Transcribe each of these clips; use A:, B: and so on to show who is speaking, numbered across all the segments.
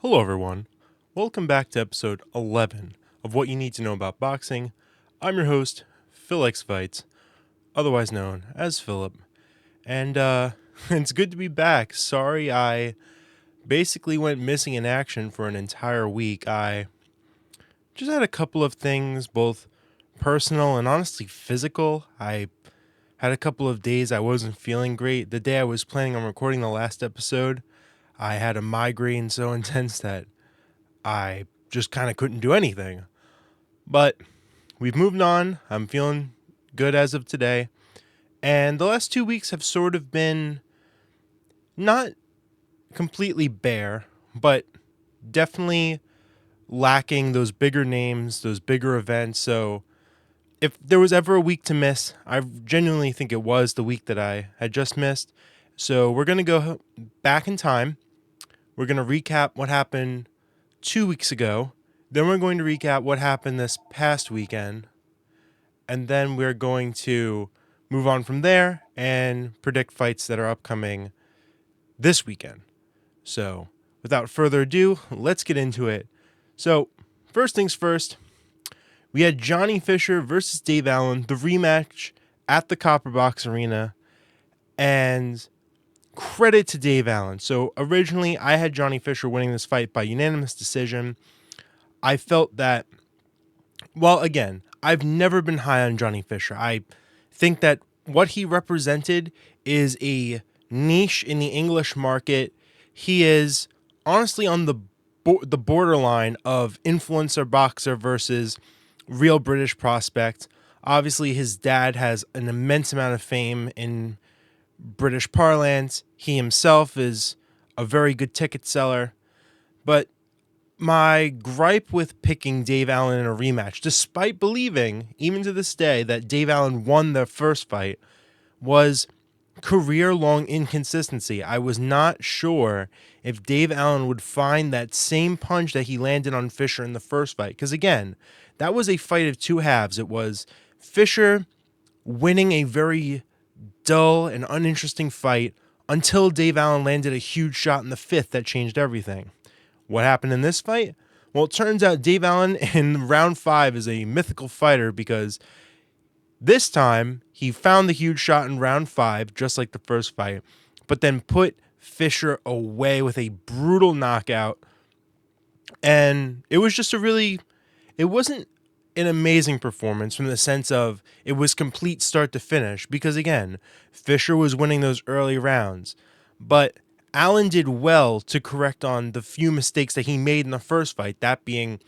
A: Hello, everyone. Welcome back to episode 11 of What You Need to Know About Boxing. I'm your host, Phil X Fights, otherwise known as Philip. And it's good to be back. Sorry I basically went missing in action for an entire week. I just had a couple of things, both personal and honestly physical. I had a couple of days I wasn't feeling great. The day I was planning on recording the last episode, I had a migraine so intense that I just kind of couldn't do anything. But we've moved on. I'm feeling good as of today. And the last 2 weeks have sort of been not completely bare, but definitely lacking those bigger names, those bigger events. So if there was ever a week to miss, I genuinely think it was the week that I had just missed. So we're going to go back in time. We're going to recap what happened 2 weeks ago. Then we're going to recap what happened this past weekend. And then we're going to move on from there and predict fights that are upcoming this weekend. So without further ado, let's get into it. So first things first, we had Johnny Fisher versus Dave Allen, the rematch at the Copper Box Arena. And credit to Dave Allen. So originally I had Johnny Fisher winning this fight by unanimous decision. I felt that, well, again, I've never been high on Johnny Fisher. I think that what he represented is a niche in the English market. He is honestly on the borderline of influencer boxer versus real British prospect. Obviously, his dad has an immense amount of fame in British parlance. He himself is a very good ticket seller. But my gripe with picking Dave Allen in a rematch, despite believing, even to this day, that Dave Allen won the first fight, was career-long inconsistency. I was not sure if Dave Allen would find that same punch that he landed on Fisher in the first fight. Because again, that was a fight of two halves. It was Fisher winning a very dull and uninteresting fight until Dave Allen landed a huge shot in the fifth that changed everything. What happened in this fight? Well, it turns out Dave Allen in round 5 is a mythical fighter because this time he found the huge shot in round 5, just like the first fight, but then put Fisher away with a brutal knockout. And it was just it wasn't an amazing performance from the sense of it was complete start to finish because, again, Fisher was winning those early rounds. But Allen did well to correct on the few mistakes that he made in the first fight, that being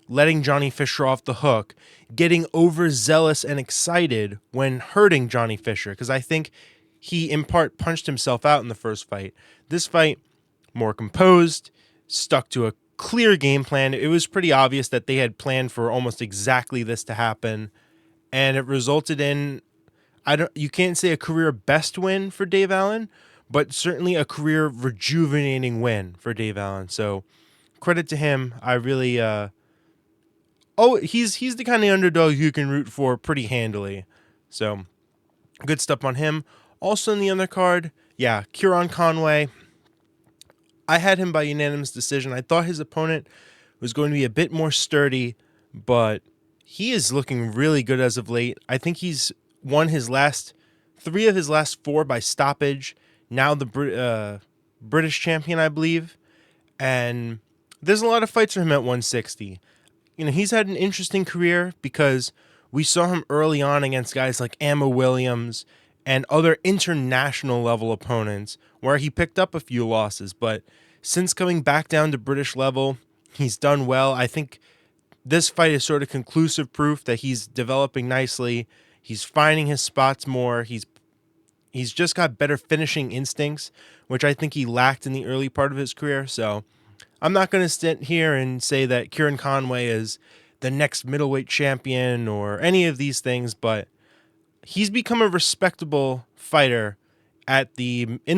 A: letting Johnny Fisher off the hook, getting overzealous and excited when hurting Johnny Fisher, because I think he in part punched himself out in the first fight. This fight, more composed, stuck to a clear game plan. It was pretty obvious that they had planned for almost exactly this to happen, and it resulted in, you can't say a career best win for Dave Allen, but certainly a career rejuvenating win for Dave Allen. So credit to him. I really, he's the kind of underdog you can root for pretty handily. So good stuff on him. Also in the undercard, Kieran Conway. I had him by unanimous decision. I thought his opponent was going to be a bit more sturdy, but he is looking really good as of late. I think he's won his last 3 of his last 4 by stoppage. Now the British champion, I believe. And there's a lot of fights for him at 160. You know, he's had an interesting career because we saw him early on against guys like Amma Williams and other international level opponents where he picked up a few losses. But since coming back down to British level, he's done well. I think this fight is sort of conclusive proof that he's developing nicely. He's finding his spots more. He's just got better finishing instincts, which I think he lacked in the early part of his career. So I'm not going to sit here and say that Kieran Conway is the next middleweight champion or any of these things, but he's become a respectable fighter in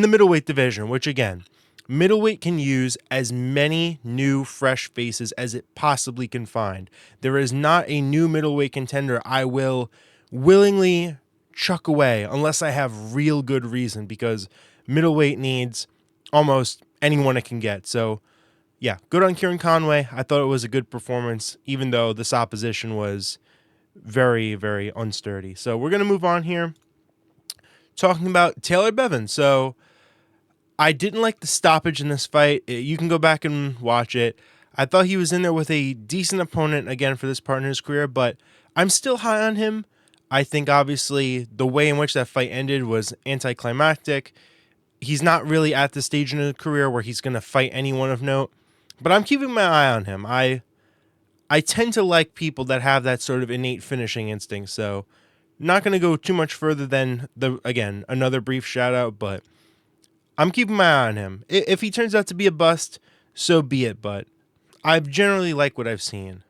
A: the middleweight division, which again, middleweight can use as many new fresh faces as it possibly can find. There is not a new middleweight contender I will willingly chuck away unless I have real good reason, because middleweight needs almost anyone it can get. So yeah, good on Kieran Conway. I thought it was a good performance, even though this opposition was very, very unsturdy. So we're going to move on here, talking about Taylor Bevan. So I didn't like the stoppage in this fight. You can go back and watch it. I thought he was in there with a decent opponent again for this part in his career, but I'm still high on him. I think obviously the way in which that fight ended was anticlimactic. He's not really at the stage in his career where he's going to fight anyone of note, but I'm keeping my eye on him. I tend to like people that have that sort of innate finishing instinct, so not going to go too much further than another brief shout out, but I'm keeping my eye on him. If he turns out to be a bust, so be it, but I generally like what I've seen.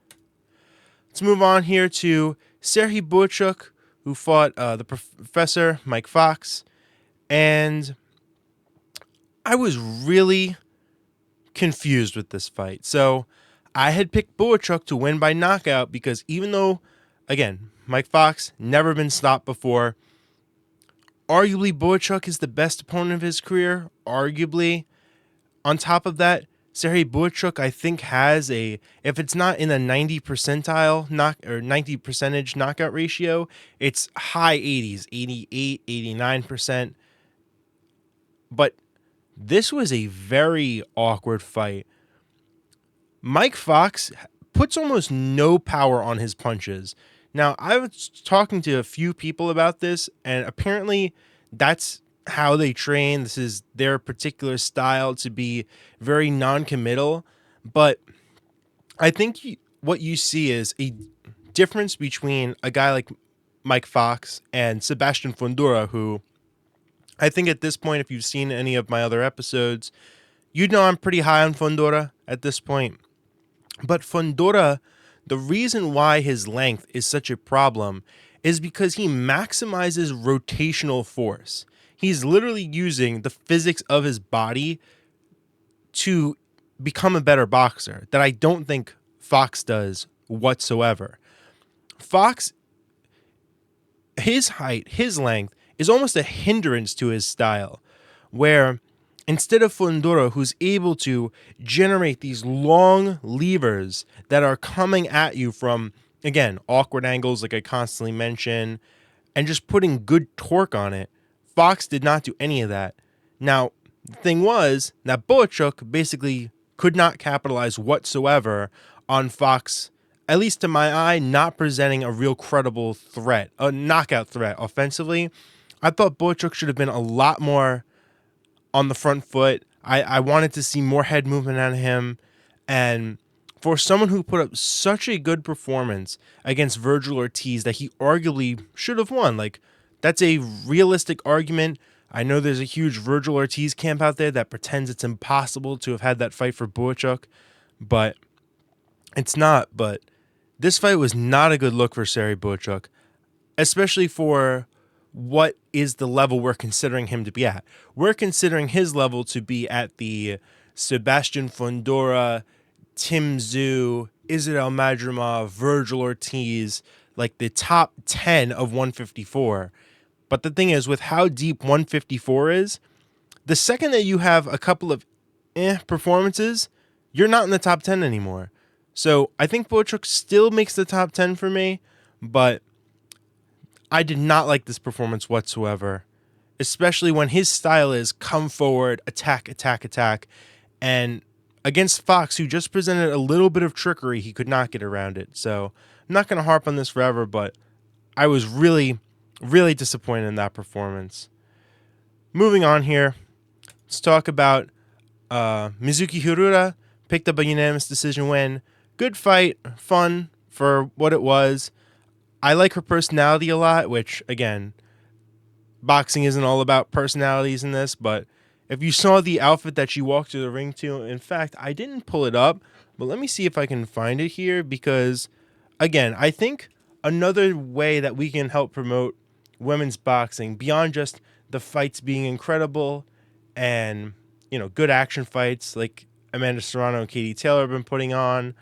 A: Let's move on here to Serhiy Bohachuk, who fought the professor, Mike Fox, and I was really confused with this fight. So I had picked Bohachuk to win by knockout because even though, again, Mike Fox never been stopped before, arguably Bohachuk is the best opponent of his career, arguably. On top of that, Serhiy Bohachuk, I think, has if it's not in a 90 percentile 90 percentage knockout ratio, it's high 80s, 88, 89%. But this was a very awkward fight. Mike Fox puts almost no power on his punches. Now, I was talking to a few people about this, and apparently that's how they train. This is their particular style, to be very non-committal. But I think what you see is a difference between a guy like Mike Fox and Sebastian Fundora, who I think at this point, if you've seen any of my other episodes, you'd know I'm pretty high on Fundora at this point. But Fundora, the reason why his length is such a problem is because he maximizes rotational force. He's literally using the physics of his body to become a better boxer that I don't think Fox does whatsoever. Fox, his height, his length is almost a hindrance to his style, where instead of Fundora, who's able to generate these long levers that are coming at you from, again, awkward angles like I constantly mention, and just putting good torque on it, Fox did not do any of that. Now, the thing was that Bohachuk basically could not capitalize whatsoever on Fox, at least to my eye, not presenting a real credible threat, a knockout threat offensively. I thought Bohachuk should have been a lot more on the front foot. I wanted to see more head movement out of him. And for someone who put up such a good performance against Virgil Ortiz that he arguably should have won, like, that's a realistic argument. I know there's a huge Virgil Ortiz camp out there that pretends it's impossible to have had that fight for Bohachuk, but it's not. But this fight was not a good look for Serhiy Bohachuk, especially for what is the level we're considering him to be at. We're considering his level to be at the Sebastian Fundora, Tim Tszyu, Israel Madrimov, Virgil Ortiz, like the top 10 of 154. But the thing is, with how deep 154 is, the second that you have a couple of performances, you're not in the top 10 anymore. So I think Bohachuk still makes the top 10 for me, but I did not like this performance whatsoever, especially when his style is come forward, attack, attack, attack. And against Fox, who just presented a little bit of trickery, he could not get around it. So I'm not going to harp on this forever, but I was really, really disappointed in that performance. Moving on here, let's talk about Mizuki Hirura. Picked up a unanimous decision win. Good fight, fun for what it was. I like her personality a lot, which, again, boxing isn't all about personalities in this, but if you saw the outfit that she walked to the ring to, in fact, I didn't pull it up, but let me see if I can find it here, because, again, I think another way that we can help promote women's boxing, beyond just the fights being incredible and, good action fights like Amanda Serrano and Katie Taylor have been putting on,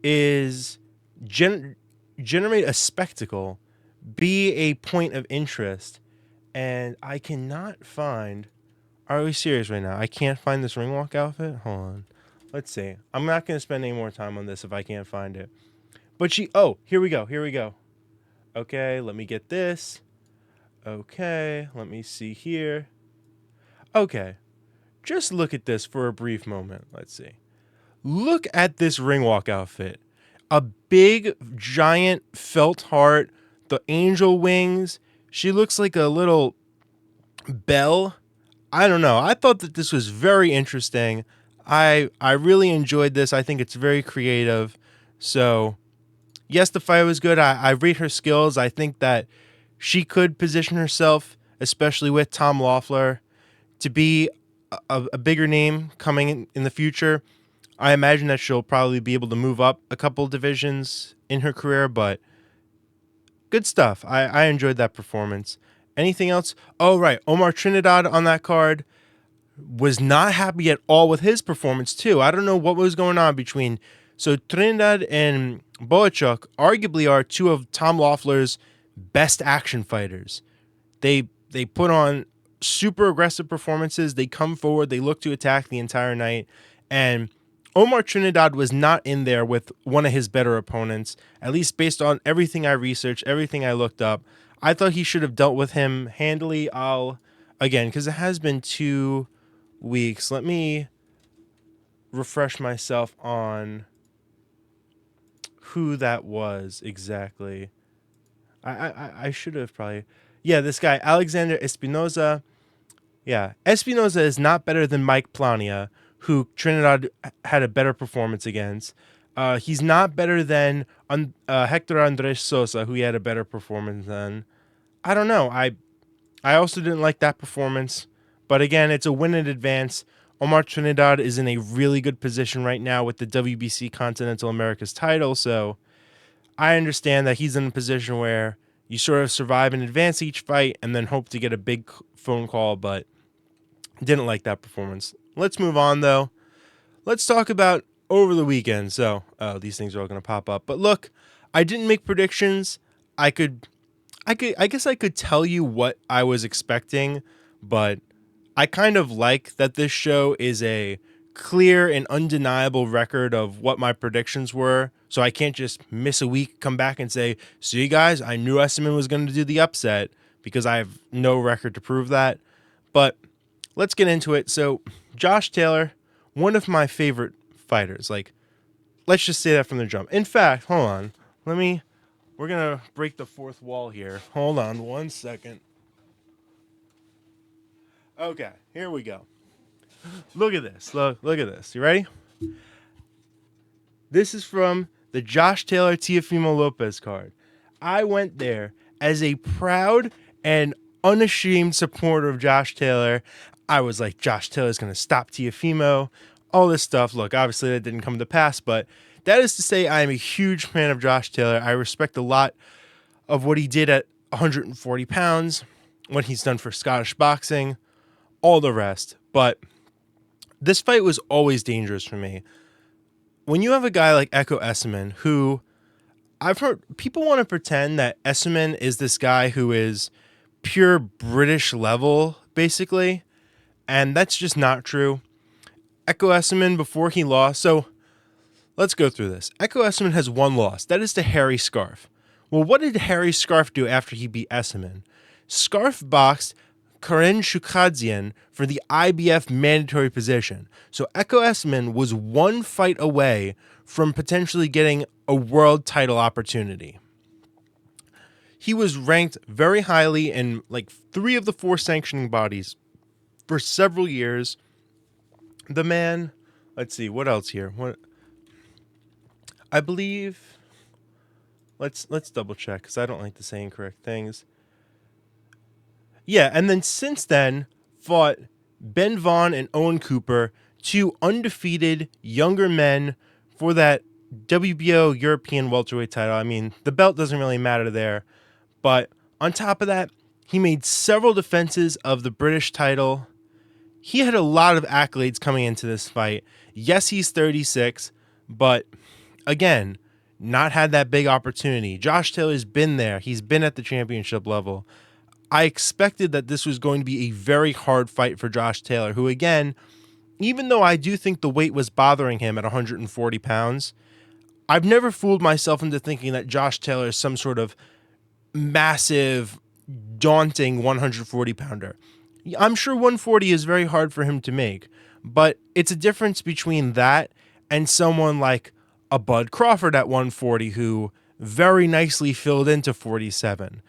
A: is generate a spectacle, be a point of interest. And I cannot find... Are we serious right now? I can't find this ring walk outfit? Hold on. let's see. I'm not going to spend any more time on this if I can't find it. But here we go. Here we go. Okay, let me get this. Okay, let me see here. Okay, just look at this for a brief moment. Let's see. Look at this ring walk outfit. A big, giant felt heart, the angel wings. She looks like a little bell. I don't know. I thought that this was very interesting. I really enjoyed this. I think it's very creative. So, yes, the fight was good. I rate her skills. I think that she could position herself, especially with Tom Loeffler, to be a bigger name coming in the future. I imagine that she'll probably be able to move up a couple divisions in her career, but good stuff. I enjoyed that performance. Anything else? Oh, right. Omar Trinidad on that card was not happy at all with his performance, too. I don't know what was going on between. So Trinidad and Bohachuk arguably are two of Tom Loeffler's best action fighters. They put on super aggressive performances. They come forward. They look to attack the entire night. And Omar Trinidad was not in there with one of his better opponents, at least based on everything I researched, everything I looked up. I thought he should have dealt with him handily. Again, because it has been 2 weeks. Let me refresh myself on who that was exactly. I should have probably. Yeah, this guy, Alexander Espinoza. Yeah, Espinoza is not better than Mike Plania, who Trinidad had a better performance against. He's not better than Hector Andres Sosa, who he had a better performance than. I don't know. I also didn't like that performance. But again, it's a win in advance. Omar Trinidad is in a really good position right now with the WBC Continental Americas title. So I understand that he's in a position where you sort of survive and advance each fight and then hope to get a big phone call, but didn't like that performance. Let's move on, though. Let's talk about over the weekend. So, these things are all going to pop up. But look, I didn't make predictions. I guess I could tell you what I was expecting, but I kind of like that this show is a clear and undeniable record of what my predictions were. So I can't just miss a week, come back and say, see guys, I knew Essuman was going to do the upset, because I have no record to prove that. But let's get into it. So Josh Taylor, one of my favorite fighters. Like, let's just say that from the jump. In fact, hold on. We're going to break the fourth wall here. Hold on 1 second. Okay, here we go. Look at this. Look at this. You ready? This is from the Josh Taylor Teofimo Lopez card. I went there as a proud and unashamed supporter of Josh Taylor. I was like, Josh Taylor's going to stop Teofimo, all this stuff. Look, obviously that didn't come to pass, but that is to say I am a huge fan of Josh Taylor. I respect a lot of what he did at 140 pounds, what he's done for Scottish boxing, all the rest. But this fight was always dangerous for me. When you have a guy like Echo Essuman, who I've heard people want to pretend that Essuman is this guy who is pure British level, basically, and that's just not true. Echo Essuman, before he lost, so let's go through this. Echo Essuman has one loss. That is to Harry Scarf. Well, what did Harry Scarf do after he beat Essuman? Scarf boxed Karen Shukadzian for the IBF mandatory position. So Echo Essuman was one fight away from potentially getting a world title opportunity. He was ranked very highly in like 3 of the 4 sanctioning bodies for several years. The man, let's see, what else here? What I believe, let's double check because I don't like to say incorrect things. Yeah, and then since then, fought Ben Vaughn and Owen Cooper, 2 undefeated younger men for that WBO European welterweight title. I mean, the belt doesn't really matter there. But on top of that, he made several defenses of the British title. He had a lot of accolades coming into this fight. Yes, he's 36, but again, not had that big opportunity. Josh Taylor's been there. He's been at the championship level. I expected that this was going to be a very hard fight for Josh Taylor, who, again, even though I do think the weight was bothering him at 140 pounds, I've never fooled myself into thinking that Josh Taylor is some sort of massive, daunting 140 pounder. I'm sure 140 is very hard for him to make, but it's a difference between that and someone like a Bud Crawford at 140 who very nicely filled into 47.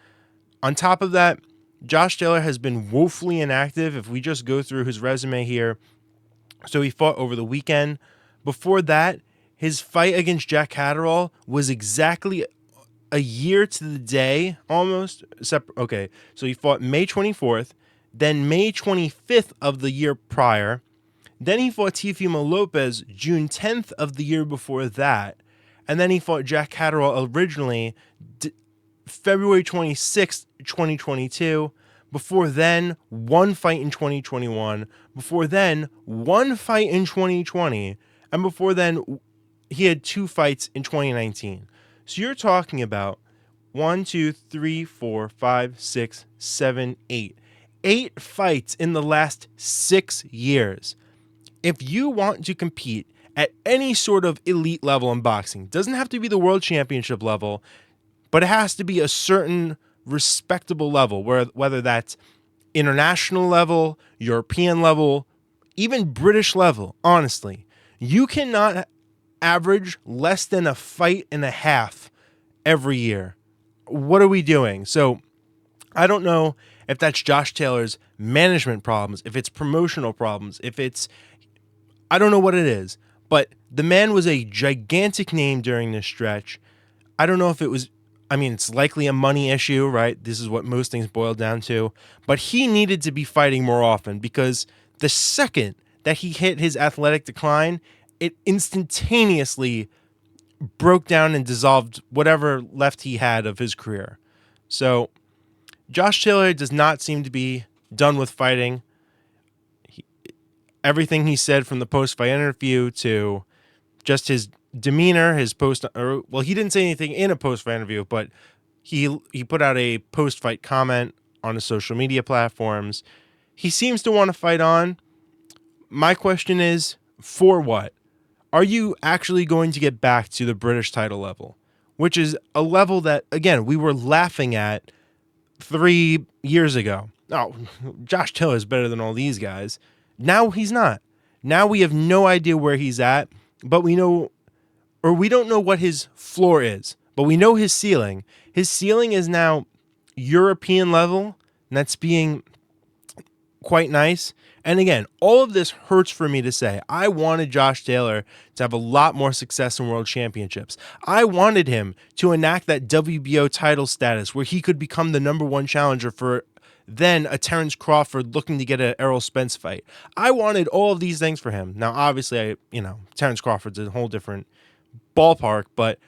A: On top of that, Josh Taylor has been woefully inactive. If we just go through his resume here, so he fought over the weekend. Before that, his fight against Jack Catterall was exactly a year to the day, almost. Okay, so he fought May 24th, then May 25th of the year prior. Then he fought Teofimo Lopez June 10th of the year before that. And then he fought Jack Catterall originally February 26th, 2022. Before then, one fight in 2021. Before then, one fight in 2020. And before then, he had two fights in 2019. So you're talking about 1, 2, 3, 4, 5, 6, 7, 8. 8 fights in the last 6 years. If you want to compete at any sort of elite level in boxing, doesn't have to be the world championship level, but it has to be a certain respectable level, whether that's international level, European level, even British level. Honestly, you cannot average less than a fight and a half every year. What are we doing? So I don't know if that's Josh Taylor's management problems, if it's promotional problems, I don't know what it is, but the man was a gigantic name during this stretch. I don't know if it was, it's likely a money issue, right? This is what most things boil down to. But he needed to be fighting more often because the second that he hit his athletic decline, it instantaneously broke down and dissolved whatever left he had of his career. So Josh Taylor does not seem to be done with fighting. Everything he said from the post-fight interview to just his demeanor, he didn't say anything in a post-fight interview, but he put out a post-fight comment on his social media platforms. He seems to want to fight on. My question is, for what? Are you actually going to get back to the British title level, which is a level that, again, we were laughing at 3 years ago? Oh, Josh Taylor is better than all these guys. Now he's not. Now we have no idea where he's at, but we don't know what his floor is, but we know his ceiling. His ceiling is now European level, and that's being quite nice. And again, all of this hurts for me to say. I wanted Josh Taylor to have a lot more success in world championships. I wanted him to enact that WBO title status where he could become the number one challenger for then a Terrence Crawford looking to get an Errol Spence fight. I wanted all of these things for him. Now, obviously, Terrence Crawford's a whole different ballpark, but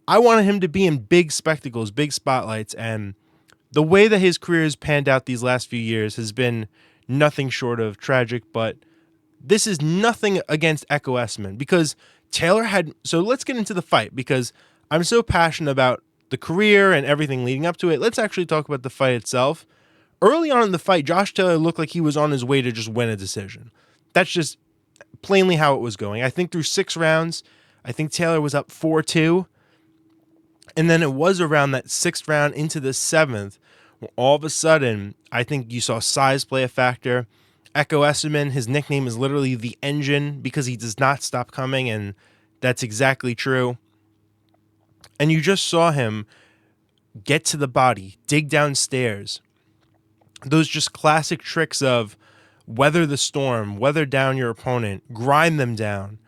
A: I wanted him to be in big spectacles, big spotlights, and the way that his career has panned out these last few years has been nothing short of tragic. But this is nothing against Echo Essuman because Taylor had... So let's get into the fight because I'm so passionate about the career and everything leading up to it. Let's actually talk about the fight itself. Early on in the fight, Josh Taylor looked like he was on his way to just win a decision. That's just plainly how it was going. I think through 6 rounds, I think Taylor was up 4-2. And then it was around that 6th round into the 7th, where all of a sudden, I think you saw size play a factor. Echo Essuman, his nickname is literally the Engine because he does not stop coming, and that's exactly true. And you just saw him get to the body, dig downstairs. Those just classic tricks of weather the storm, weather down your opponent, grind them down.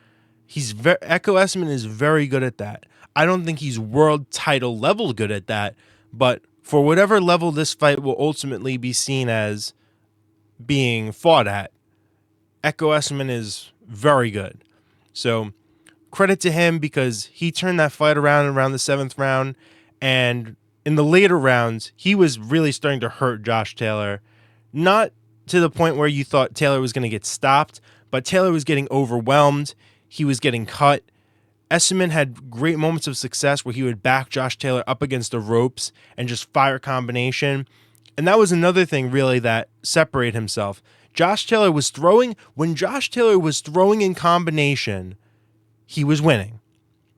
A: Echo Essuman is very good at that. I don't think he's world title level good at that, but for whatever level this fight will ultimately be seen as being fought at, Echo Essuman is very good. So credit to him because he turned that fight around the 7th round, and in the later rounds, he was really starting to hurt Josh Taylor. Not to the point where you thought Taylor was going to get stopped, but Taylor was getting overwhelmed. He was getting cut. Essuman had great moments of success where he would back Josh Taylor up against the ropes and just fire combination. And that was another thing really that separated himself. Josh Taylor was throwing, when Josh Taylor was throwing in combination, he was winning.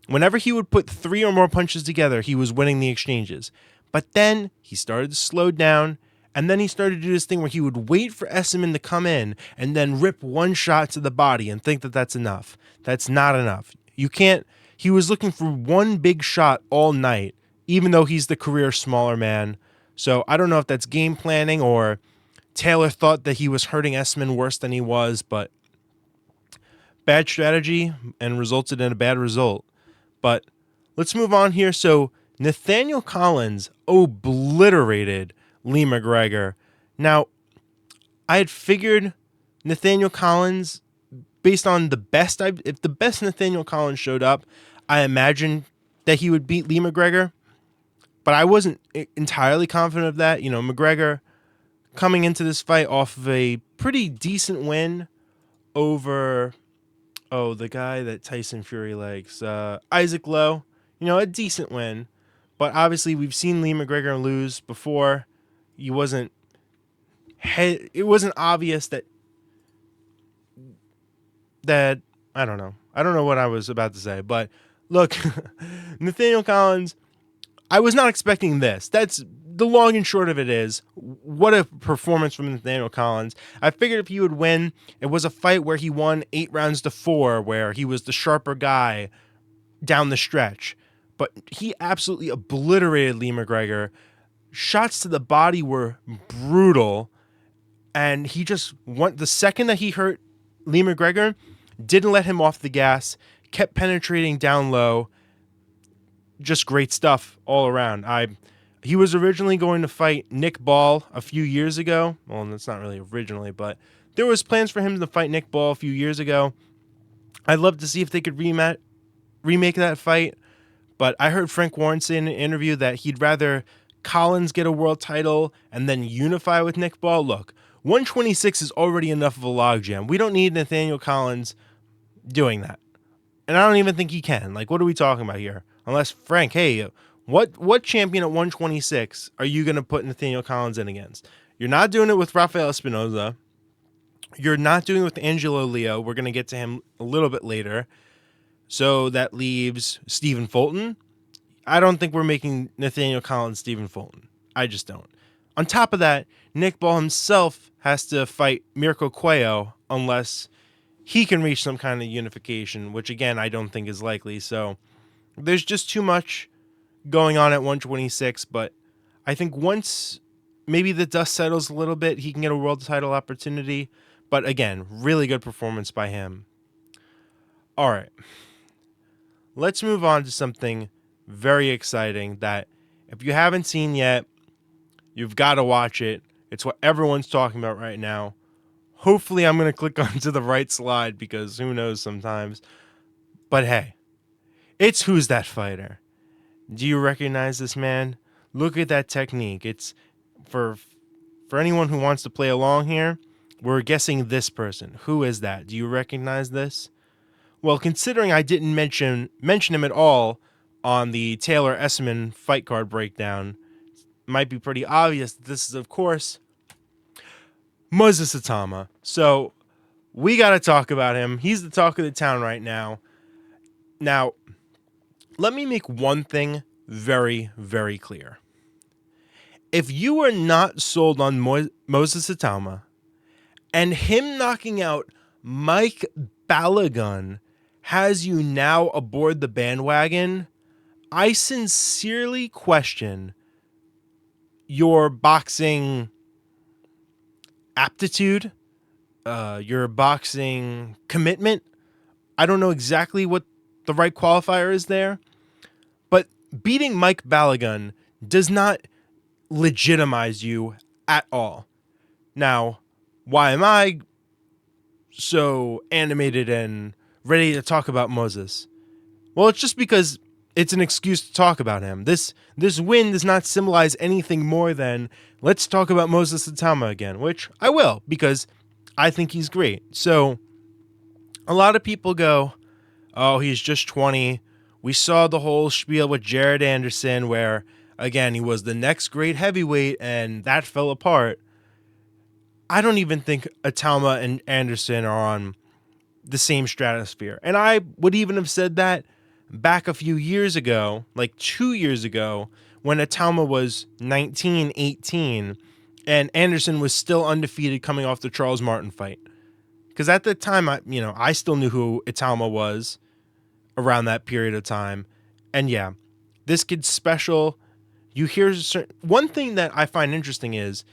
A: Whenever he would put 3 or more punches together, he was winning the exchanges. But then he started to slow down, and then he started to do this thing where he would wait for Essuman to come in and then rip one shot to the body and think that that's enough. That's not enough. You can't. He was looking for one big shot all night, even though he's the career smaller man. So I don't know if that's game planning or Taylor thought that he was hurting Essuman worse than he was, but bad strategy and resulted in a bad result. But let's move on here. So Nathaniel Collins obliterated Lee McGregor. Now, I had figured Nathaniel Collins, based on if the best Nathaniel Collins showed up, I imagined that he would beat Lee McGregor. But I wasn't entirely confident of that. McGregor coming into this fight off of a pretty decent win over, the guy that Tyson Fury likes, Isaac Lowe. A decent win. But obviously we've seen Lee McGregor lose before. It wasn't obvious that I don't know. I don't know what I was about to say. But look, Nathaniel Collins, I was not expecting this. That's the long and short of it is, what a performance from Nathaniel Collins. I figured if he would win, it was a fight where he won 8 rounds to 4, where he was the sharper guy down the stretch. But he absolutely obliterated Lee McGregor. Shots to the body were brutal. And he just went, the second that he hurt Lee McGregor, didn't let him off the gas, kept penetrating down low. Just great stuff all around. He was originally going to fight Nick Ball a few years ago. Well, that's not really originally, but there was plans for him to fight Nick Ball a few years ago. I'd love to see if they could remake that fight. But I heard Frank Warren say in an interview that he'd rather Collins get a world title and then unify with Nick Ball. Look, 126 is already enough of a logjam. We don't need Nathaniel Collins doing that. And I don't even think he can. Like, what are we talking about here? Unless, Frank, hey, what champion at 126 are you going to put Nathaniel Collins in against? You're not doing it with Rafael Espinoza. You're not doing it with Angelo Leo. We're going to get to him a little bit later. So that leaves Stephen Fulton. I don't think we're making Nathaniel Collins Stephen Fulton. I just don't. On top of that, Nick Ball himself has to fight Mirko Cuello unless he can reach some kind of unification, which, again, I don't think is likely. So there's just too much going on at 126. But I think once maybe the dust settles a little bit, he can get a world title opportunity. But, again, really good performance by him. All right. Let's move on to something very exciting that if you haven't seen yet, you've got to watch it. It's what everyone's talking about right now. Hopefully I'm going to click onto the right slide because who knows sometimes. But hey, it's Who's That Fighter? Do you recognize this man? Look at that technique. It's for anyone who wants to play along here, we're guessing this person. Who is that? Do you recognize this? Well, considering I didn't mention him at all on the Taylor Essuman fight card breakdown, it might be pretty obvious that this is, of course, Moses ITAUMA. So we got to talk about him. He's the talk of the town right now. Now, let me make one thing very, very clear. If you are not sold on Moses ITAUMA and him knocking out Mike Balagun has you now aboard the bandwagon, I sincerely question your boxing aptitude, your boxing commitment. I don't know exactly what the right qualifier is there, but beating Mike Balagun does not legitimize you at all. Now, why am I so animated and ready to talk about Moses? Well, it's just because it's an excuse to talk about him. This win does not symbolize anything more than let's talk about Moses ITAUMA again, which I will because I think he's great. So a lot of people go, oh, he's just 20. We saw the whole spiel with Jared Anderson where, again, he was the next great heavyweight and that fell apart. I don't even think ITAUMA and Anderson are on the same stratosphere. And I would even have said that back a few years ago, like 2 years ago, when ITAUMA was 19, 18, and Anderson was still undefeated coming off the Charles Martin fight. Because at the time, I still knew who ITAUMA was around that period of time. And yeah, this kid's special. You hear one thing that I find interesting is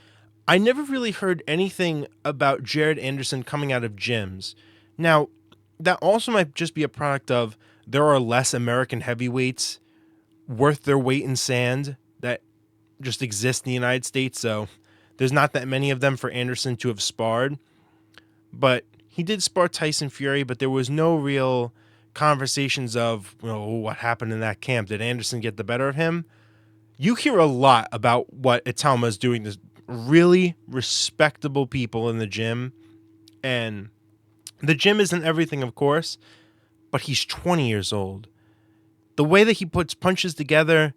A: I never really heard anything about Jared Anderson coming out of gyms. Now, that also might just be a product of there are less American heavyweights worth their weight in sand that just exist in the United States, so there's not that many of them for Anderson to have sparred. But he did spar Tyson Fury, but there was no real conversations of, what happened in that camp. Did Anderson get the better of him? You hear a lot about what ITAUMA is doing to really respectable people in the gym. And the gym isn't everything, of course, but he's 20 years old. The way that he puts punches together,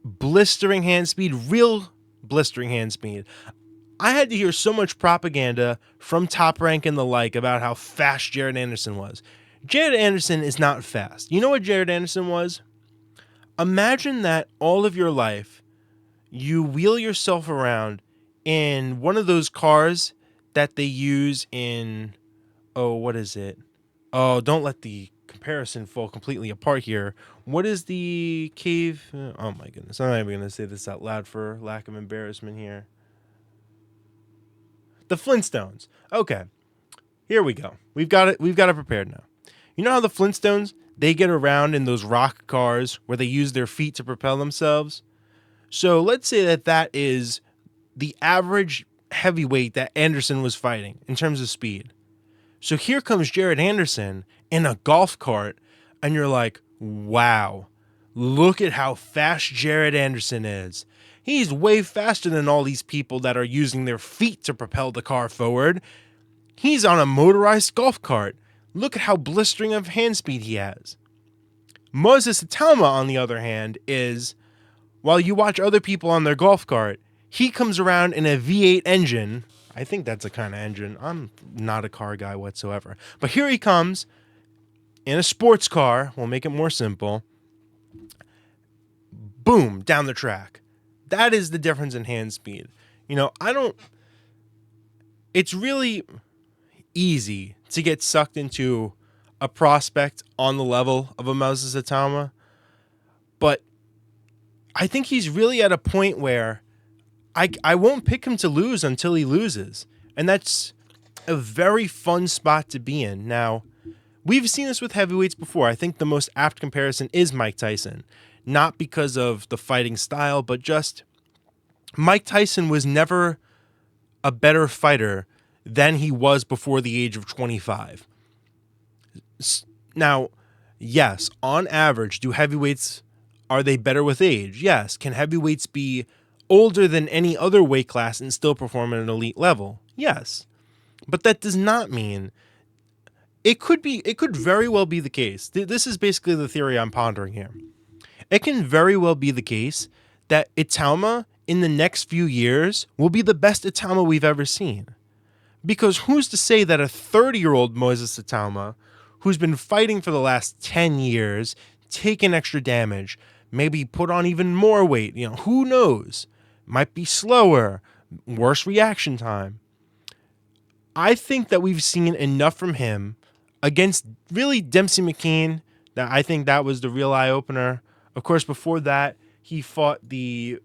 A: blistering hand speed, real blistering hand speed. I had to hear so much propaganda from Top Rank and the like about how fast Jared Anderson was. Jared Anderson is not fast. You know what Jared Anderson was? Imagine that all of your life, you wheel yourself around in one of those cars that they use in, what is it? Oh, don't let the comparison fall completely apart here. What is the cave? Oh my goodness. I'm not even going to say this out loud for lack of embarrassment here. The Flintstones. Okay. Here we go. We've got it prepared now. You know how the Flintstones, they get around in those rock cars where they use their feet to propel themselves? So let's say that is the average heavyweight that Anderson was fighting in terms of speed. So here comes Jared Anderson in a golf cart, and you're like, wow, look at how fast Jared Anderson is. He's way faster than all these people that are using their feet to propel the car forward. He's on a motorized golf cart. Look at how blistering of hand speed he has. Moses ITAUMA, on the other hand, is, while you watch other people on their golf cart, he comes around in a V8 engine. I think that's a kind of engine. I'm not a car guy whatsoever. But here he comes in a sports car. We'll make it more simple. Boom, down the track. That is the difference in hand speed. It's really easy to get sucked into a prospect on the level of a Moses ITAUMA. But I think he's really at a point where I won't pick him to lose until he loses. And that's a very fun spot to be in. Now, we've seen this with heavyweights before. I think the most apt comparison is Mike Tyson. Not because of the fighting style, but just Mike Tyson was never a better fighter than he was before the age of 25. Now, yes, on average, are they better with age? Yes. Can heavyweights be older than any other weight class and still perform at an elite level? Yes. But that does not mean it could very well be the case. This is basically the theory I'm pondering here. It can very well be the case that ITAUMA in the next few years will be the best ITAUMA we've ever seen. Because who's to say that a 30-year-old Moses ITAUMA, who's been fighting for the last 10 years, taken extra damage, maybe put on even more weight, who knows? Might be slower, worse reaction time. I think that we've seen enough from him against really Dempsey McKean that I think that was the real eye-opener. Of course, before that, he fought the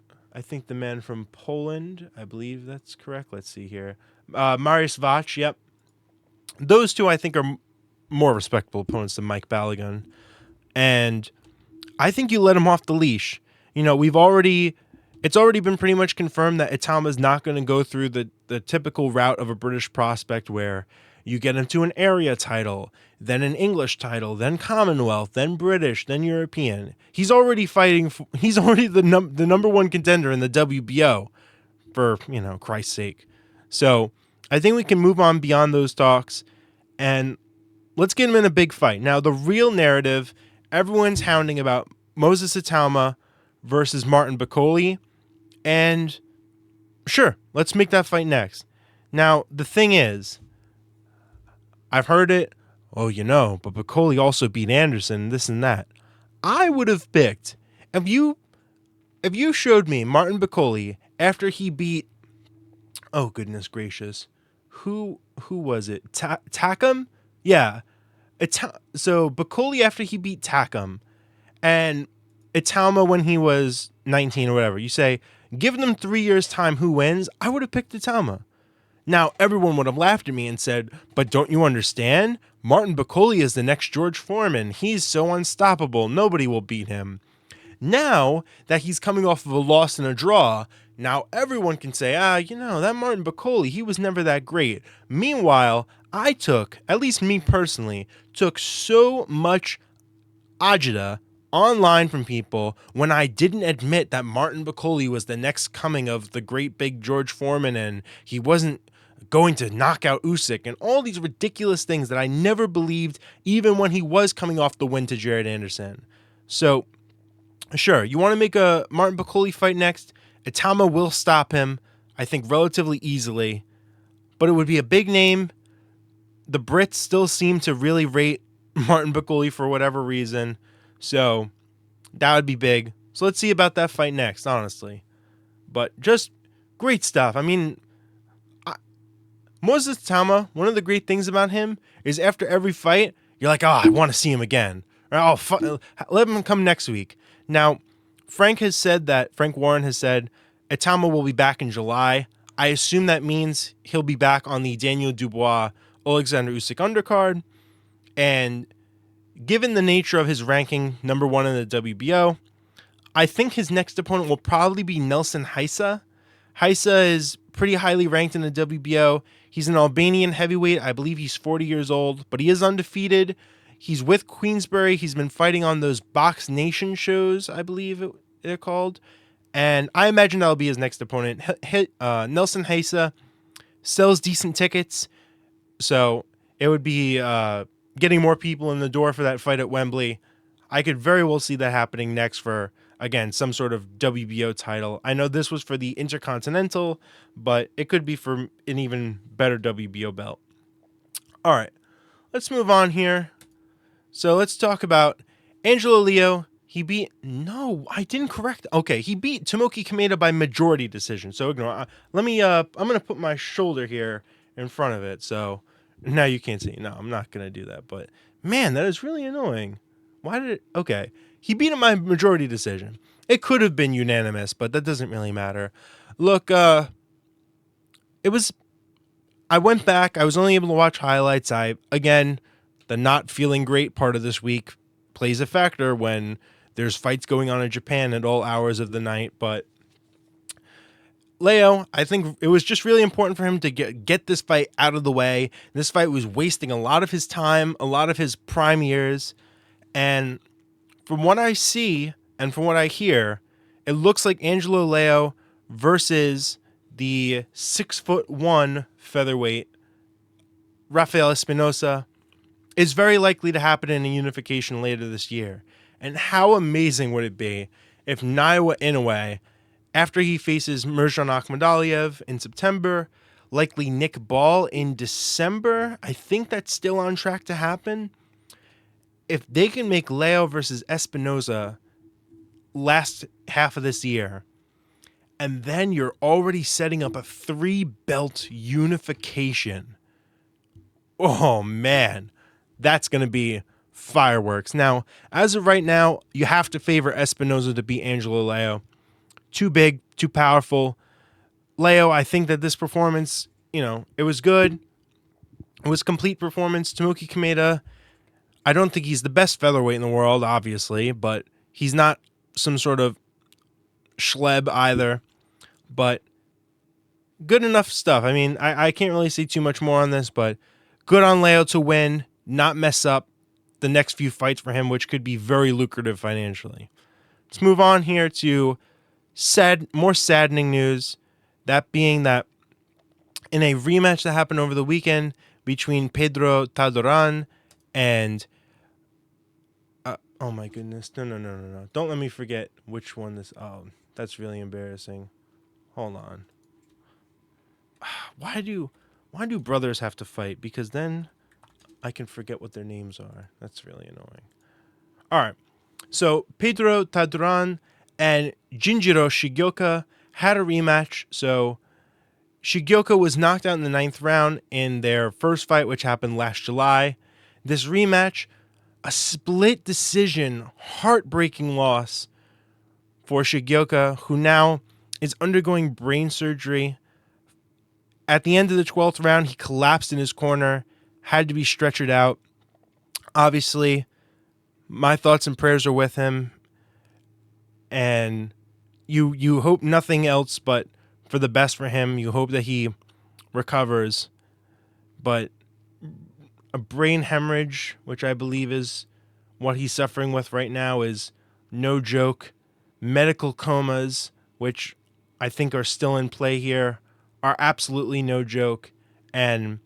A: man from Poland. I believe that's correct. Let's see here. Mariusz Wach, yep. Those two, I think, are more respectable opponents than Mike Balagun. And I think you let him off the leash. It's already been pretty much confirmed that ITAUMA is not going to go through the typical route of a British prospect where you get him to an area title, then an English title, then Commonwealth, then British, then European. He's already the number one contender in the WBO, for, Christ's sake. So I think we can move on beyond those talks and let's get him in a big fight. Now, the real narrative, everyone's hounding about Moses ITAUMA versus Martin Bakole. And sure, let's make that fight next. Now, the thing is, I've heard it, oh, but Bacoli also beat Anderson, this and that. I would have picked, if you showed me Martin Bacoli after he beat, oh goodness gracious, who was it? Takam? Yeah. So Bacoli after he beat Takam, and ITAUMA when he was 19 or whatever. You say, give them 3 years time, who wins? I would have picked ITAUMA. Now, everyone would have laughed at me and said, but don't you understand? Martin Bacoli is the next George Foreman. He's so unstoppable. Nobody will beat him. Now that he's coming off of a loss and a draw, now everyone can say, that Martin Bacoli, he was never that great. Meanwhile, I took, at least me personally, took so much agita online from people when I didn't admit that Martin Bacoli was the next coming of the great big George Foreman and he wasn't going to knock out Usyk and all these ridiculous things that I never believed even when he was coming off the win to Jared Anderson. So, sure, you want to make a Martin Bacoli fight next? ITAUMA will stop him, I think, relatively easily, but it would be a big name. The Brits still seem to really rate Martin Bacoli for whatever reason. So that would be big. So let's see about that fight next, honestly. But just great stuff. I mean, Moses Tama, one of the great things about him is after every fight, you're like, I want to see him again. Or, let him come next week. Now, Frank Warren has said, ITAUMA will be back in July. I assume that means he'll be back on the Daniel Dubois Alexander Usyk undercard. And given the nature of his ranking, number 1 in the WBO, I think his next opponent will probably be Nelson Heisa. Heisa is pretty highly ranked in the WBO. He's an Albanian heavyweight. I believe he's 40 years old, but he is undefeated. He's with Queensberry. He's been fighting on those Box Nation shows, I believe they're called. And I imagine that'll be his next opponent. Nelson Heisa sells decent tickets, so it would be getting more people in the door for that fight at Wembley. I could very well see that happening next for, again, some sort of WBO title. I know this was for the Intercontinental, but it could be for an even better WBO belt. All right, let's move on here. So let's talk about Angelo Leo. He beat... No, I didn't correct... Okay, he beat Tomoki Kameda by majority decision. So ignore... I'm going to put my shoulder here in front of it. So now you can't see. No, I'm not going to do that. But man, that is really annoying. Why did it... Okay. He beat him by majority decision. It could have been unanimous, but that doesn't really matter. Look, it was... I went back. I was only able to watch highlights. Again, the not feeling great part of this week plays a factor when there's fights going on in Japan at all hours of the night. But Leo, I think it was just really important for him to get this fight out of the way. This fight was wasting a lot of his time, a lot of his prime years. And from what I see and from what I hear, it looks like Angelo Leo versus the 6'1" featherweight Rafael Espinosa is very likely to happen in a unification later this year. And how amazing would it be if Naiwa Inoue, after he faces Mirzhan Akhmadaliev in September, likely Nick Ball in December, I think that's still on track to happen. If they can make Leo versus Espinosa last half of this year, and then you're already setting up a 3-belt unification. Oh, man. That's going to be fireworks. Now, as of right now, you have to favor Espinosa to beat Angelo Leo. Too big, too powerful. Leo, I think that this performance, it was good. It was a complete performance. Tomoki Kameda, I don't think he's the best featherweight in the world, obviously, but he's not some sort of schleb either. But good enough stuff. I mean, I can't really say too much more on this, but good on Leo to win, not mess up the next few fights for him, which could be very lucrative financially. Let's move on here to more saddening news. That being that in a rematch that happened over the weekend between Pedro Taldoran and... oh my goodness. No. Don't let me forget which one this... Oh, that's really embarrassing. Hold on. why do brothers have to fight? Because then I can forget what their names are. That's really annoying. All right. So Pedro Taduran and Ginjiro Shigeoka had a rematch. So Shigeoka was knocked out in the 9th round in their first fight, which happened last July. This rematch, a split decision, heartbreaking loss for Shigeoka, who now is undergoing brain surgery. At the end of the 12th round, he collapsed in his corner, had to be stretchered out. Obviously, my thoughts and prayers are with him, and you hope nothing else but for the best for him. You hope that he recovers, but a brain hemorrhage, which I believe is what he's suffering with right now, is no joke. Medical comas, which I think are still in play here, are absolutely no joke. And,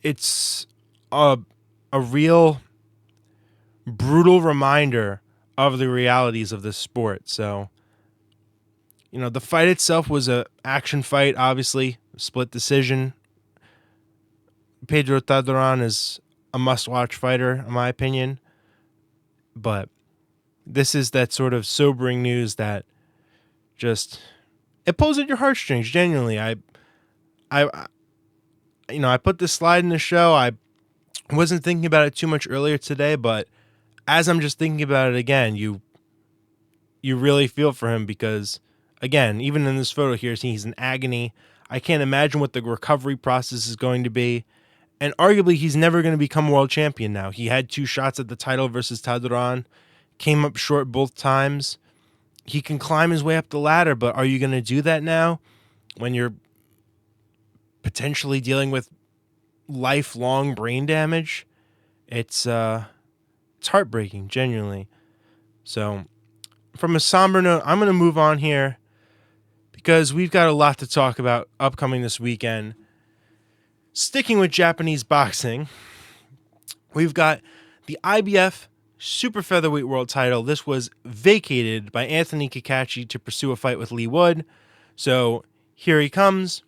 A: it's a real brutal reminder of the realities of this sport. So, the fight itself was a action fight, obviously, split decision. Pedro Taduran is a must-watch fighter, in my opinion. But this is that sort of sobering news that just, it pulls at your heartstrings, genuinely. I put this slide in the show. I wasn't thinking about it too much earlier today, but as I'm just thinking about it again, you really feel for him because, again, even in this photo here, he's in agony. I can't imagine what the recovery process is going to be. And arguably, he's never going to become world champion now. He had 2 shots at the title versus Taduran, came up short both times. He can climb his way up the ladder, but are you going to do that now when you're potentially dealing with lifelong brain damage? It's heartbreaking, genuinely. So, from a somber note, I'm going to move on here because we've got a lot to talk about upcoming this weekend. Sticking with Japanese boxing, we've got the IBF Super Featherweight World title. This was vacated by Anthony Kakachi to pursue a fight with Lee Wood. So here he comes.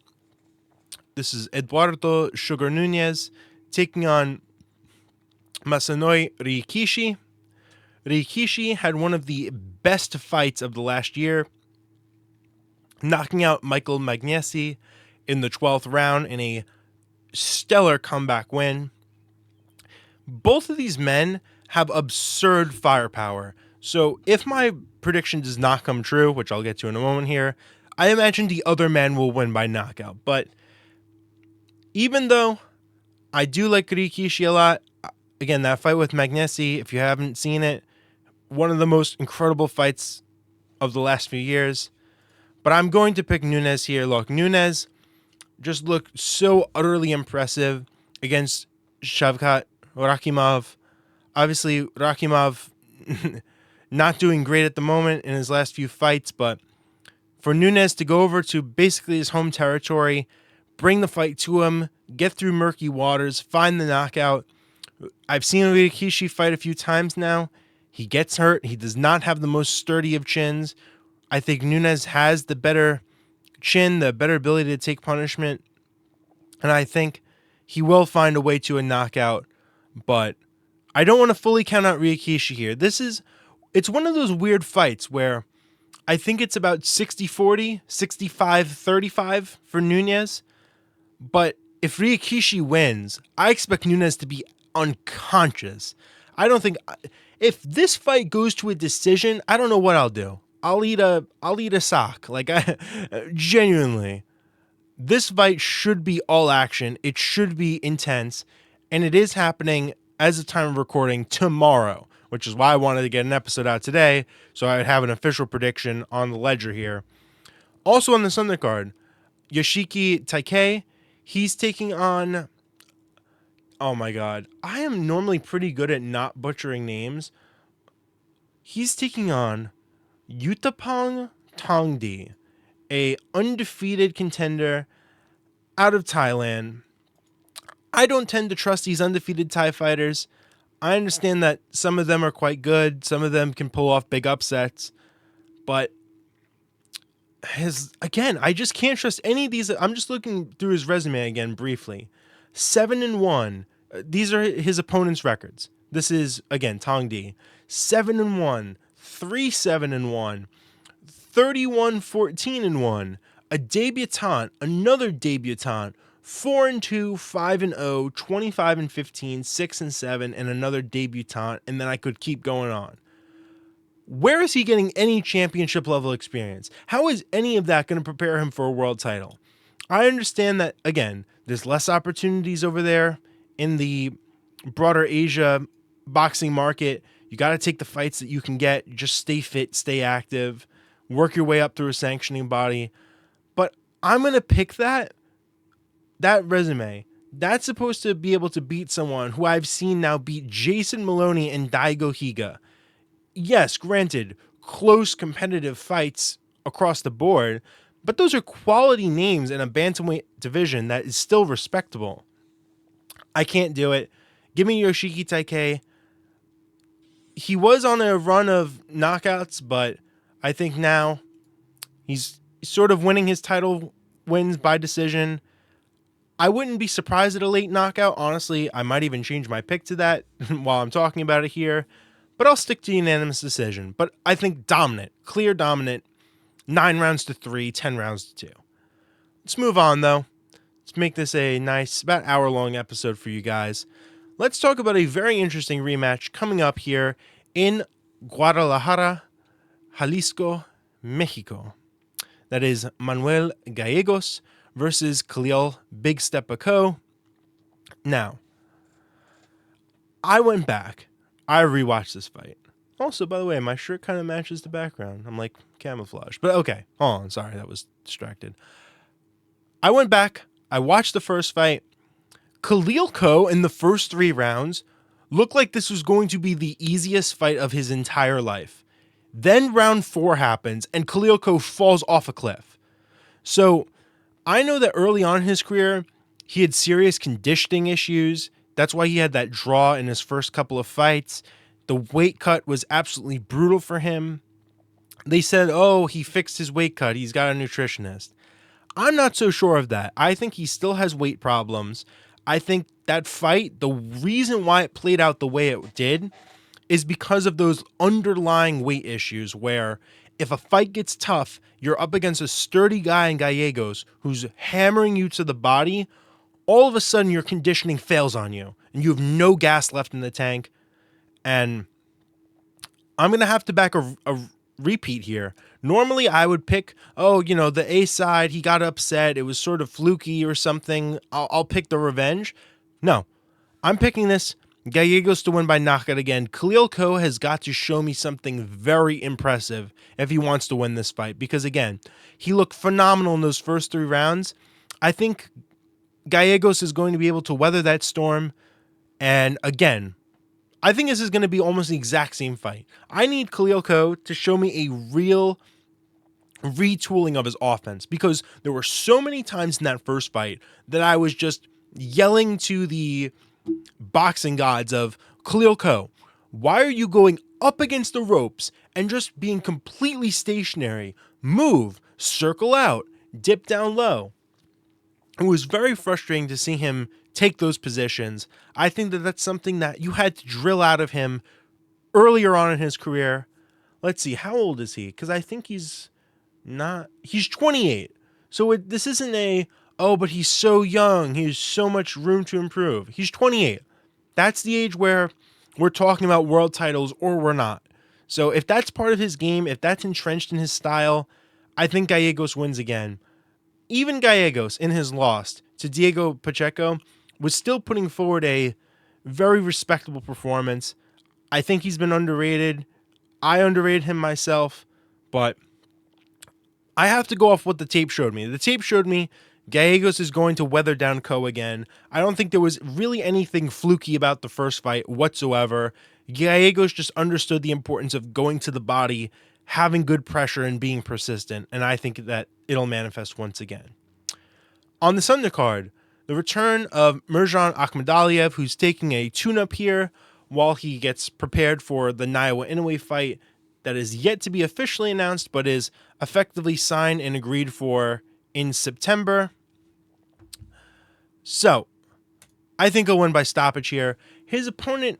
A: This is Eduardo Sugar Nunez taking on Masanori Rikiishi. Rikiishi had one of the best fights of the last year, knocking out Michael Magnesi in the 12th round in a stellar comeback win. Both of these men have absurd firepower. So if my prediction does not come true, which I'll get to in a moment here, I imagine the other man will win by knockout. But even though I do like Rikiishi a lot, again, that fight with Magnesi, if you haven't seen it, one of the most incredible fights of the last few years. But I'm going to pick Nunez here. Look, Nunez just looked so utterly impressive against Shavkat Rakhimov. Obviously, Rakhimov not doing great at the moment in his last few fights, but for Nunez to go over to basically his home territory, bring the fight to him, get through murky waters, find the knockout. I've seen Rikiishi fight a few times now. He gets hurt. He does not have the most sturdy of chins. I think Nunez has the better chin, the better ability to take punishment, and I think he will find a way to a knockout, but I don't want to fully count out Rikiishi here. It's one of those weird fights where I think it's about 60-40, 65-35 for Nunez, but if Rikiishi wins, I expect Nunez to be unconscious. If this fight goes to a decision, I don't know what I'll do. I'll eat a sock. Genuinely, this fight should be all action. It should be intense, and it is happening as of time of recording tomorrow, which is why I wanted to get an episode out today so I would have an official prediction on the ledger here. Also on this undercard, Yoshiki Taikei, he's taking on, oh my god, I am normally pretty good at not butchering names. He's taking on Yutapong Tongdi, a undefeated contender out of Thailand. I don't tend to trust these undefeated Thai fighters. I understand that some of them are quite good. Some of them can pull off big upsets. But again, I just can't trust any of these. I'm just looking through his resume again briefly. 7-1. These are his opponent's records. This is again Tong Di. 7-1, 3-7-1, 31-14-1, a debutant, another debutant, 4-2, 5-0, 25-15, 6-7, and another debutant, and then I could keep going on. Where is he getting any championship level experience? How is any of that going to prepare him for a world title? I understand that, again, there's less opportunities over there in the broader Asia boxing market. You got to take the fights that you can get. Just stay fit, stay active, work your way up through a sanctioning body. But I'm going to pick that resume. That's supposed to be able to beat someone who I've seen now beat Jason Maloney and Daigo Higa. Yes, granted, close competitive fights across the board, but those are quality names in a bantamweight division that is still respectable. I can't do it. Give me Yoshiki Taikei. He was on a run of knockouts, but I think now he's sort of winning his title wins by decision. I wouldn't be surprised at a late knockout. Honestly, I might even change my pick to that while I'm talking about it here. But I'll stick to unanimous decision. But I think dominant, clear dominant, 9-3, 10-2. Let's move on, though. Let's make this a nice, about hour-long episode for you guys. Let's talk about a very interesting rematch coming up here in Guadalajara, Jalisco, Mexico. That is Manuel Gallegos versus Khalil Big Stepa Coe. Now, I went back. I rewatched this fight. Also, by the way, my shirt kind of matches the background. I'm like camouflage. But okay. Hold on. Sorry, that was distracted. I went back. I watched the first fight. Khalil Coe in the first 3 rounds looked like this was going to be the easiest fight of his entire life. Then round 4 happens and Khalil Coe falls off a cliff. So I know that early on in his career, he had serious conditioning issues. That's why he had that draw in his first couple of fights. The weight cut was absolutely brutal for him. They said, oh, he fixed his weight cut. He's got a nutritionist. I'm not so sure of that. I think he still has weight problems. I think that fight, the reason why it played out the way it did is because of those underlying weight issues where if a fight gets tough, you're up against a sturdy guy in Gallegos who's hammering you to the body. All of a sudden, your conditioning fails on you and you have no gas left in the tank. And I'm going to have to back a repeat here. Normally, I would pick, the A side, he got upset. It was sort of fluky or something. I'll pick the revenge. No, I'm picking this. Gallegos to win by knockout again. Khalil Coe has got to show me something very impressive if he wants to win this fight. Because again, he looked phenomenal in those first 3 rounds. I think Gallegos is going to be able to weather that storm. And again, I think this is going to be almost the exact same fight. I need Khalil Coe to show me a real retooling of his offense because there were so many times in that first fight that I was just yelling to the boxing gods of Khalil Coe, why are you going up against the ropes and just being completely stationary? Move, circle out, dip down low. It was very frustrating to see him take those positions. I think that that's something that you had to drill out of him earlier on in his career. Let's see, how old is he? Because I think he's 28. So this isn't but he's so young. He has so much room to improve. He's 28. That's the age where we're talking about world titles or we're not. So if that's part of his game, if that's entrenched in his style, I think Gallegos wins again. Even Gallegos, in his loss to Diego Pacheco, was still putting forward a very respectable performance. I think he's been underrated. I underrated him myself, but I have to go off what the tape showed me. The tape showed me Gallegos is going to weather down Coe again. I don't think there was really anything fluky about the first fight whatsoever. Gallegos just understood the importance of going to the body, having good pressure, and being persistent, and I think that it'll manifest once again. On this undercard, the return of Mirjan Akhmadaliev, who's taking a tune-up here while he gets prepared for the Naoya Inoue fight that is yet to be officially announced, but is effectively signed and agreed for in September. So, I think he'll win by stoppage here. His opponent,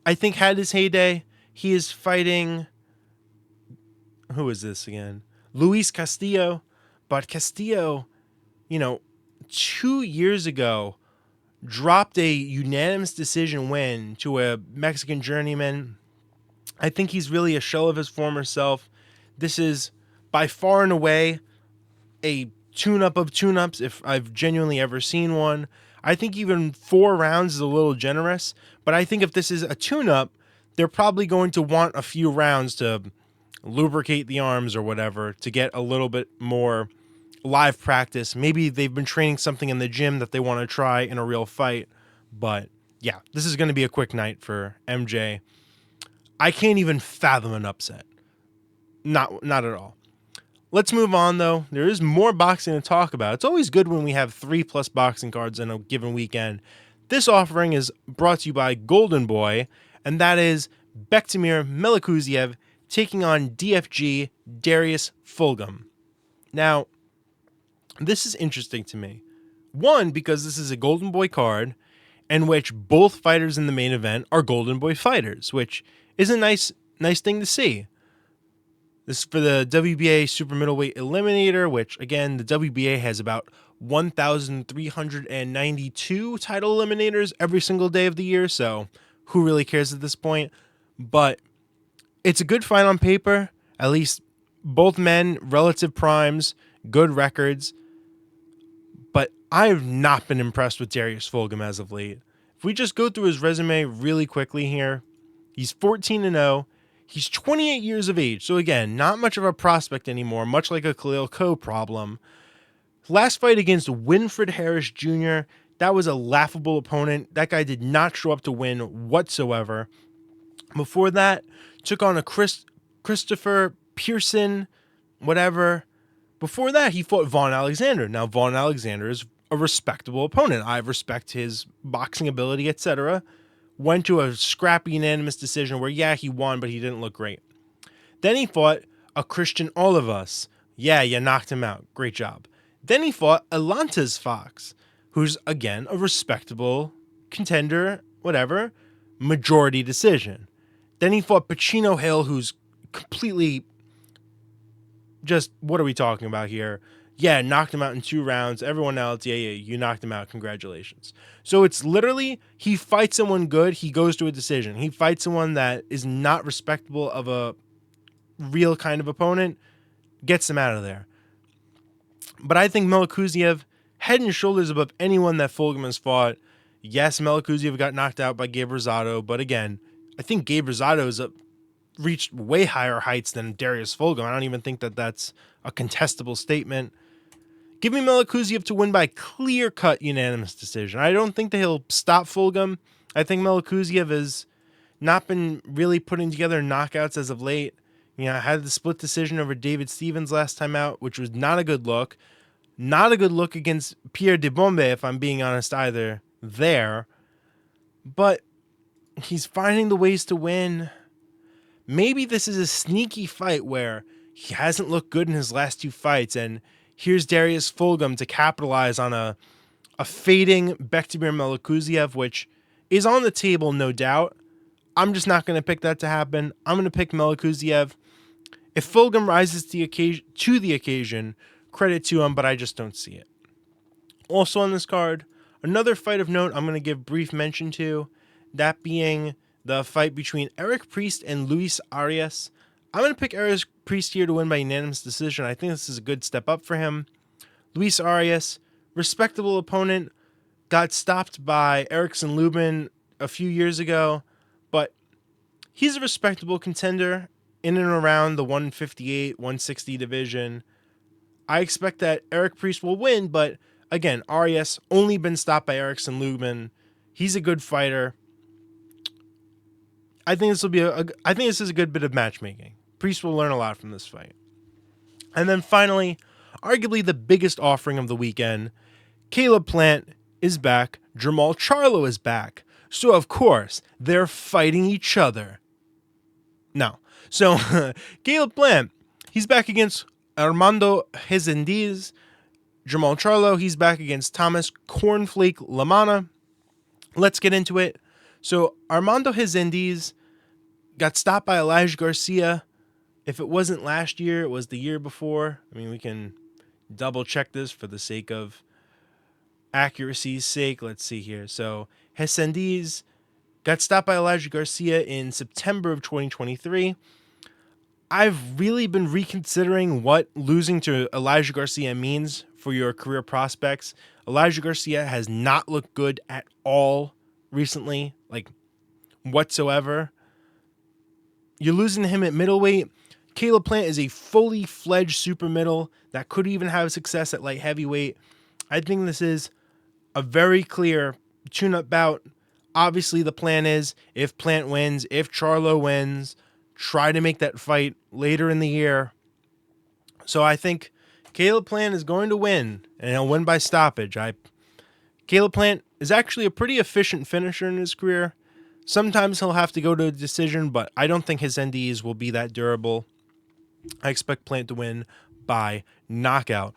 A: I think, had his heyday. He is fighting... Who is this again? Luis Castillo. But Castillo, 2 years ago, dropped a unanimous decision win to a Mexican journeyman. I think he's really a shell of his former self. This is by far and away a tune-up of tune-ups, if I've genuinely ever seen one. I think even 4 rounds is a little generous, but I think if this is a tune-up, they're probably going to want a few rounds to lubricate the arms or whatever, to get a little bit more live practice. Maybe they've been training something in the gym that they want to try in a real fight. But yeah, this is going to be a quick night for MJ. I can't even fathom an upset. Not at all. Let's move on, though. There is more boxing to talk about. It's always good when we have 3+ boxing cards in a given weekend. This offering is brought to you by Golden Boy, and that is Bektimir Melikuziev taking on DFG Darius Fulghum. Now, this is interesting to me. One, because this is a Golden Boy card in which both fighters in the main event are Golden Boy fighters, which is a nice thing to see. This is for the WBA Super Middleweight Eliminator, which, again, the WBA has about 1,392 title eliminators every single day of the year, so who really cares at this point? But it's a good fight on paper. At least both men, relative primes, good records. But I have not been impressed with Darius Fulghum as of late. If we just go through his resume really quickly here, he's 14-0. He's 28 years of age. So again, not much of a prospect anymore, much like a Khalil Coe problem. Last fight against Winfred Harris Jr., that was a laughable opponent. That guy did not show up to win whatsoever. Before that, took on a Christopher Pearson, whatever. Before that, he fought Vaughn Alexander. Now, Vaughn Alexander is a respectable opponent. I respect his boxing ability, etc. Went to a scrappy unanimous decision where, yeah, he won, but he didn't look great. Then he fought a Christian Olivas. Yeah, you knocked him out. Great job. Then he fought Bohachuk Fox, who's, again, a respectable contender, whatever. Majority decision. Then he fought Pacino Hill, who's completely just, what are we talking about here? Yeah, knocked him out in 2 rounds. Everyone else, yeah, you knocked him out. Congratulations. So it's literally, he fights someone good, he goes to a decision. He fights someone that is not respectable of a real kind of opponent, gets him out of there. But I think Melikuziev, head and shoulders above anyone that Fulghum has fought. Yes, Melikuziev got knocked out by Gabe Rosado, but again, I think Gabe Rosado's reached way higher heights than Darius Fulghum. I don't even think that that's a contestable statement. Give me Melikuziev to win by clear-cut unanimous decision. I don't think that he'll stop Fulghum. I think Melikuziev has not been really putting together knockouts as of late. Had the split decision over David Stevens last time out, which was not a good look. Not a good look against Pierre Debombe, if I'm being honest, either there. But he's finding the ways to win. Maybe this is a sneaky fight where he hasn't looked good in his last 2 fights, and here's Darius Fulghum to capitalize on a fading Bektimir Melikuziev, which is on the table, no doubt. I'm just not going to pick that to happen. I'm going to pick Melikuziev. If Fulghum rises to the occasion, credit to him, but I just don't see it. Also on this card, another fight of note I'm going to give brief mention to, that being the fight between Eric Priest and Luis Arias. I'm going to pick Eric Priest here to win by unanimous decision. I think this is a good step up for him. Luis Arias, respectable opponent, got stopped by Erickson Lubin a few years ago, but he's a respectable contender in and around the 158, 160 division. I expect that Eric Priest will win, but again, Arias only been stopped by Erickson Lubin. He's a good fighter. I think this will be I think this is a good bit of matchmaking. Priest will learn a lot from this fight. And then finally, arguably the biggest offering of the weekend, Caleb Plant is back. Jermall Charlo is back. So of course, they're fighting each other. No. So, Caleb Plant, he's back against Armando Resendiz. Jermall Charlo, he's back against Thomas Cornflake Lamana. Let's get into it. So, Armando Resendiz got stopped by Elijah Garcia. If it wasn't last year, it was the year before. I mean, we can double check this for the sake of accuracy's sake. Let's see here. So, Resendiz got stopped by Elijah Garcia in September of 2023. I've really been reconsidering what losing to Elijah Garcia means for your career prospects. Elijah Garcia has not looked good at all recently, like whatsoever. You're losing to him at middleweight. Caleb Plant is a fully fledged super middle that could even have success at light heavyweight. I think this is a very clear tune-up bout. Obviously, the plan is if Plant wins, if Charlo wins, try to make that fight later in the year. So I think Caleb Plant is going to win, and he'll win by stoppage. Caleb Plant is actually a pretty efficient finisher in his career. Sometimes he'll have to go to a decision, but I don't think his NDEs will be that durable. I expect Plant to win by knockout.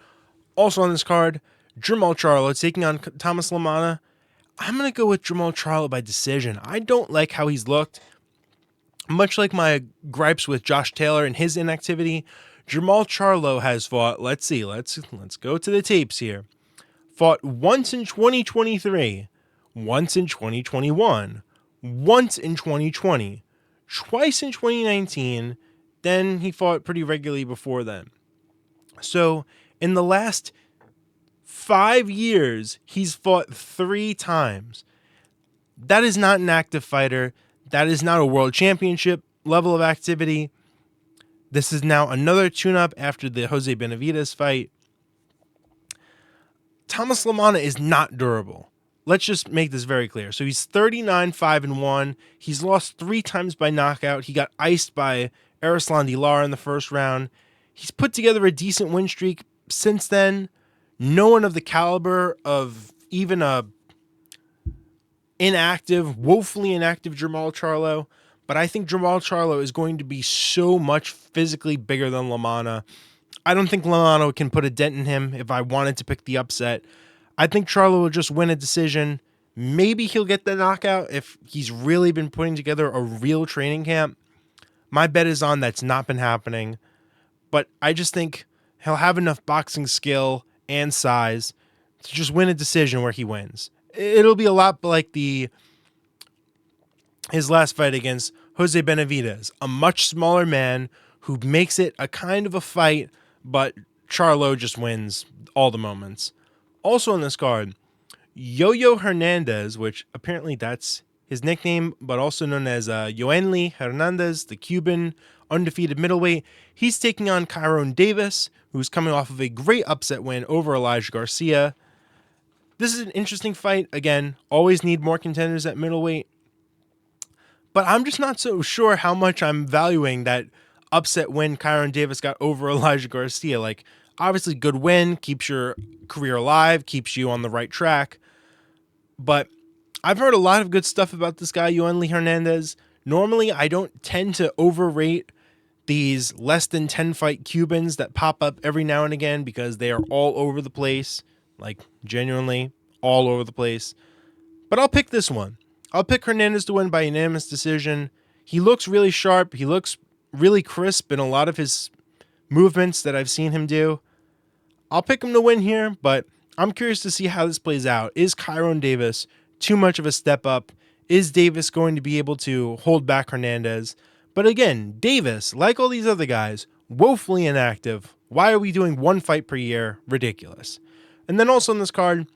A: Also on this card, Jermall Charlo taking on Thomas Lamana. I'm going to go with Jermall Charlo by decision. I don't like how he's looked. Much like my gripes with Josh Taylor and his inactivity, Jermall Charlo has fought, let's go to the tapes here. Fought once in 2023, once in 2021, once in 2020, twice in 2019, then he fought pretty regularly before then. So in the last 5 years, he's fought 3 times. That is not an active fighter. That is not a world championship level of activity. This is now another tune-up after the Jose Benavidez fight. Thomas Lamana is not durable. Let's just make this very clear. So he's 39-5-1. He's lost 3 times by knockout. He got iced by Arislan Lara in the first round. He's put together a decent win streak since then. No one of the caliber of even a woefully inactive Jermall Charlo. But I think Jermall Charlo is going to be so much physically bigger than Lamana. I don't think Lamana can put a dent in him if I wanted to pick the upset. I think Charlo will just win a decision. Maybe he'll get the knockout if he's really been putting together a real training camp. My bet is on that's not been happening. But I just think he'll have enough boxing skill and size to just win a decision where he wins. It'll be a lot like his last fight against Jose Benavidez, a much smaller man who makes it a kind of a fight, but Charlo just wins all the moments. Also on this card, Yo-Yo Hernandez, which apparently that's his nickname, but also known as Yoenli Hernandez, the Cuban undefeated middleweight. He's taking on Kyron Davis, who's coming off of a great upset win over Elijah Garcia. This is an interesting fight. Again, always need more contenders at middleweight. But I'm just not so sure how much I'm valuing that upset win Kyron Davis got over Elijah Garcia. Like, obviously, good win, keeps your career alive, keeps you on the right track. But I've heard a lot of good stuff about this guy, Yoenli Hernandez. Normally, I don't tend to overrate these less than 10 fight Cubans that pop up every now and again because they are all over the place. Like, genuinely all over the place. But I'll pick this one. I'll pick Hernandez to win by unanimous decision. He looks really sharp. He looks really crisp in a lot of his movements that I've seen him do. I'll pick him to win here, but I'm curious to see how this plays out. Is Kyron Davis too much of a step up? Is Davis going to be able to hold back Hernandez? But again, Davis, like all these other guys, woefully inactive. Why are we doing 1 fight per year? Ridiculous. And then also on this card,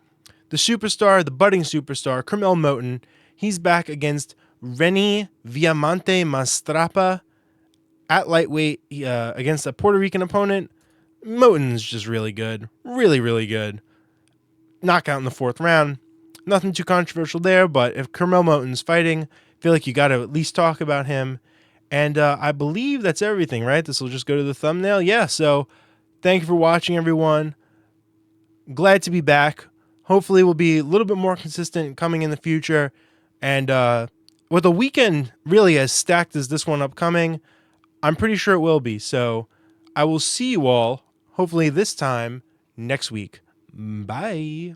A: the superstar, the budding superstar, Kermel Moten, he's back against Reni Viamante Mastrapa at lightweight against a Puerto Rican opponent. Moten's just really good. Really, really good. Knockout in the 4th round. Nothing too controversial there, but if Kermel Moten's fighting, I feel like you got to at least talk about him. And I believe that's everything, right? This will just go to the thumbnail. Yeah, so thank you for watching, everyone. Glad to be back. Hopefully we'll be a little bit more consistent coming in the future. And with a weekend really as stacked as this one upcoming, I'm pretty sure it will be. So I will see you all, hopefully this time, next week. Bye.